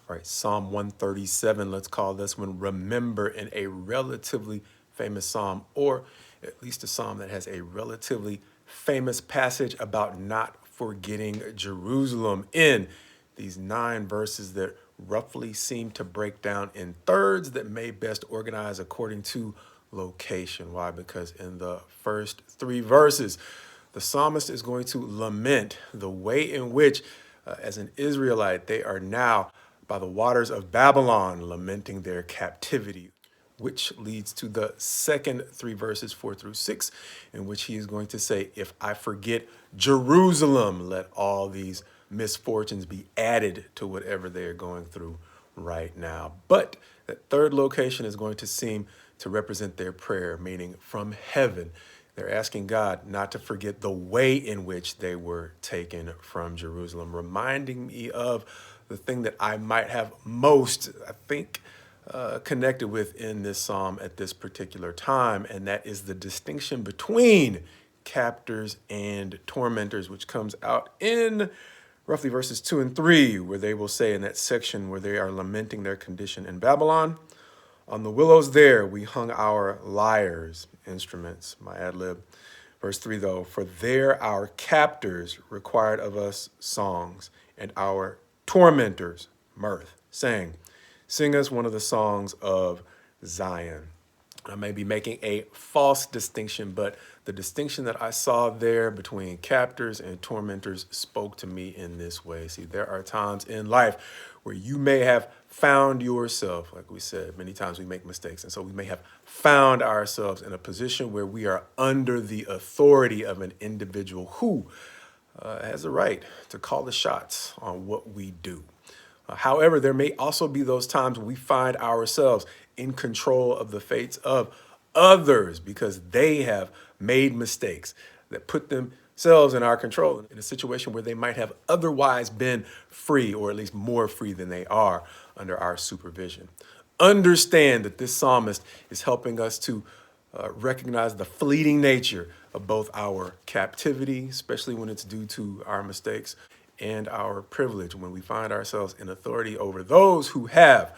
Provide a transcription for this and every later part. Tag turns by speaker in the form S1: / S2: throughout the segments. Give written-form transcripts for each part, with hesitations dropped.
S1: All right, Psalm 137, let's call this one Remember, in a relatively famous psalm, or at least a psalm that has a relatively famous passage about not forgetting Jerusalem in these 9 verses that roughly seem to break down in thirds that may best organize according to location. Why? Because in the first 3 verses, the psalmist is going to lament the way in which, as an Israelite, they are now by the waters of Babylon, lamenting their captivity, which leads to the second 3 verses, 4 through 6, in which he is going to say, if I forget Jerusalem, let all these misfortunes be added to whatever they are going through right now. But that third location is going to seem to represent their prayer, meaning from heaven. They're asking God not to forget the way in which they were taken from Jerusalem, reminding me of the thing that I might have most, I think, connected with in this psalm at this particular time, and that is the distinction between captors and tormentors, which comes out in roughly verses 2 and 3, where they will say in that section where they are lamenting their condition in Babylon, on the willows there we hung our lyres, instruments, my ad lib. Verse 3, though, for there our captors required of us songs, and our tormentors mirth, saying, sing us one of the songs of Zion. I may be making a false distinction, but the distinction that I saw there between captors and tormentors spoke to me in this way. See, there are times in life where you may have found yourself, like we said, many times we make mistakes. And so we may have found ourselves in a position where we are under the authority of an individual who has a right to call the shots on what we do. However, there may also be those times when we find ourselves in control of the fates of others because they have made mistakes that put themselves in our control in a situation where they might have otherwise been free, or at least more free than they are under our supervision. Understand that this psalmist is helping us to recognize the fleeting nature of both our captivity, especially when it's due to our mistakes, and our privilege when we find ourselves in authority over those who have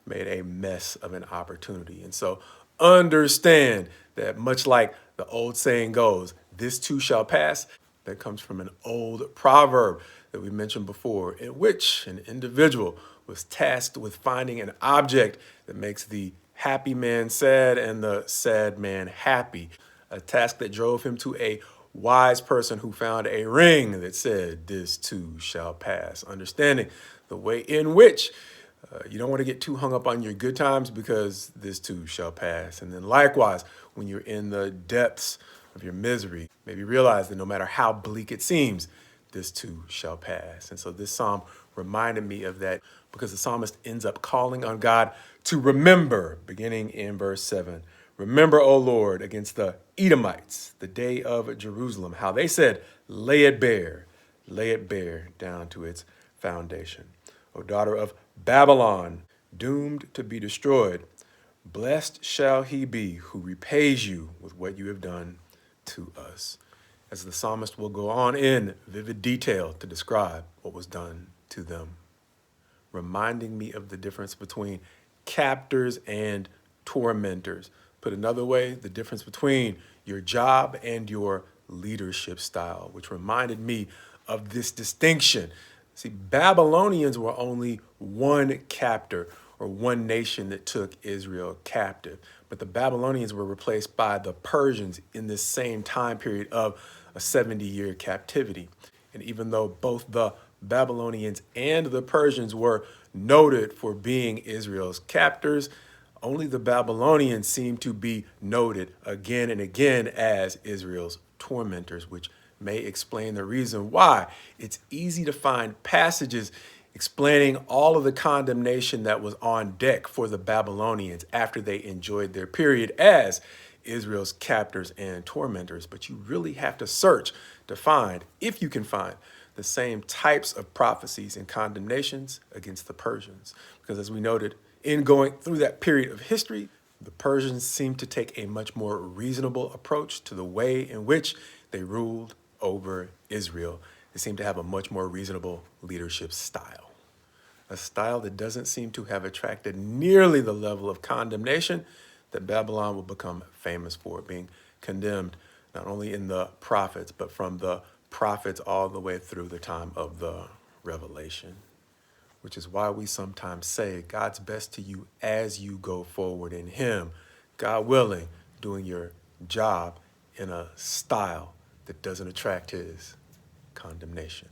S1: made a mess of an opportunity. And so understand that, much like the old saying goes, this too shall pass, that comes from an old proverb that we mentioned before, in which an individual was tasked with finding an object that makes the happy man sad and the sad man happy, a task that drove him to a wise person who found a ring that said, this too shall pass. Understanding the way in which you don't want to get too hung up on your good times because this too shall pass. And then likewise, when you're in the depths of your misery, maybe realize that no matter how bleak it seems, this too shall pass. And so this psalm reminded me of that because the psalmist ends up calling on God to remember, beginning in verse 7. Remember, O Lord, against the Edomites, the day of Jerusalem, how they said, lay it bare down to its foundation. O daughter of Babylon, doomed to be destroyed, blessed shall he be who repays you with what you have done to us. As the psalmist will go on in vivid detail to describe what was done to them, reminding me of the difference between captors and tormentors. Put another way, the difference between your job and your leadership style, which reminded me of this distinction. See, Babylonians were only one captor or one nation that took Israel captive, but the Babylonians were replaced by the Persians in this same time period of a 70-year captivity. And even though both the Babylonians and the Persians were noted for being Israel's captors, only the Babylonians seem to be noted again and again as Israel's tormentors, which may explain the reason why it's easy to find passages explaining all of the condemnation that was on deck for the Babylonians after they enjoyed their period as Israel's captors and tormentors. But you really have to search to find, if you can find, the same types of prophecies and condemnations against the Persians. Because as we noted, in going through that period of history, the Persians seemed to take a much more reasonable approach to the way in which they ruled over Israel. They seemed to have a much more reasonable leadership style. a style that doesn't seem to have attracted nearly the level of condemnation that Babylon will become famous for, being condemned not only in the prophets, but from the prophets all the way through the time of the Revelation. Which is why we sometimes say God's best to you as you go forward in Him, God willing, doing your job in a style that doesn't attract His condemnation.